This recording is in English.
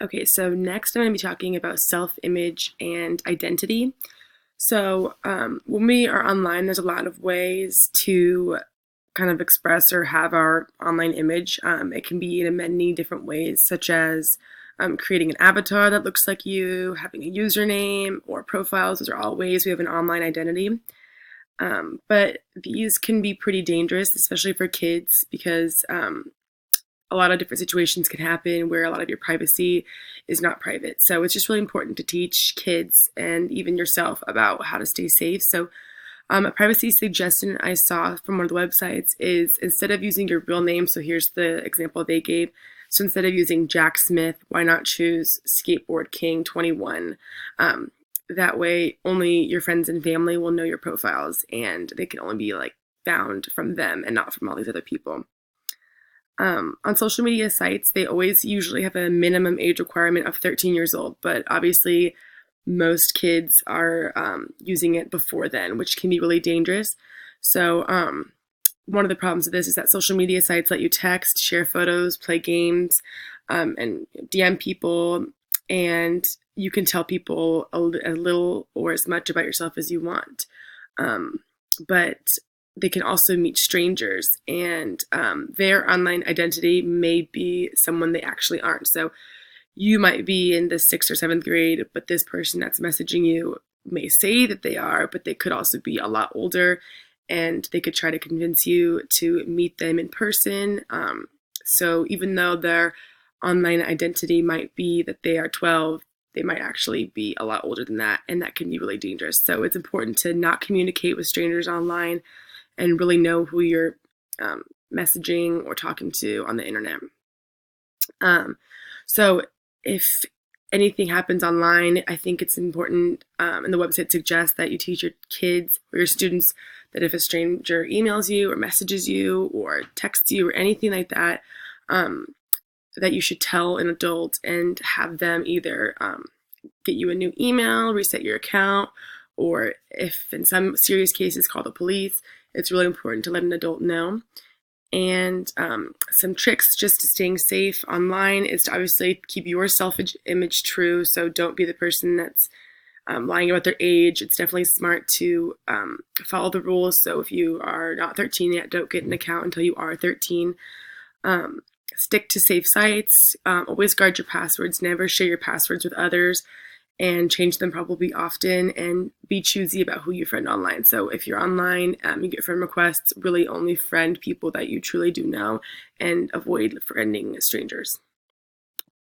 Okay, so next I'm going to be talking about self-image and identity. When we are online, there's a lot of ways to kind of express or have our online image. It can be in many different ways, such as creating an avatar that looks like you, having a username or profiles. Those are all ways we have an online identity. But these can be pretty dangerous, especially for kids, because a lot of different situations can happen where a lot of your privacy is not private. So it's just really important to teach kids and even yourself about how to stay safe. A privacy suggestion I saw from one of the websites is instead of using your real name, so here's the example they gave. So instead of using Jack Smith, why not choose Skateboard King 21? That way, only your friends and family will know your profiles, and they can only be like found from them and not from all these other people. On social media sites, they always usually have a minimum age requirement of 13 years old, but obviously most kids are using it before then, which can be really dangerous. One of the problems with this is that social media sites let you text, share photos, play games, and DM people, and you can tell people a little or as much about yourself as you want. But they can also meet strangers, and their online identity may be someone they actually aren't. So you might be in the sixth or seventh grade, but this person that's messaging you may say that they are, but they could also be a lot older, and they could try to convince you to meet them in person. So even though their online identity might be that they are 12, they might actually be a lot older than that, and that can be really dangerous. So it's important to not communicate with strangers online and really know who you're messaging or talking to on the internet. Um, so if anything happens online, I think it's important, and the website suggests that you teach your kids or your students that if a stranger emails you or messages you or texts you or anything like that, that you should tell an adult and have them either get you a new email, reset your account, or if in some serious cases call the police. It's really important to let an adult know. And some tricks just to staying safe online is to obviously keep your self-image true. So don't be the person that's lying about their age. It's definitely smart to follow the rules. So if you are not 13 yet, don't get an account until you are 13. Stick to safe sites. Always guard your passwords. Never share your passwords with others, and change them probably often, and be choosy about who you friend online. So if you're online, you get friend requests, really only friend people that you truly do know, and avoid friending strangers.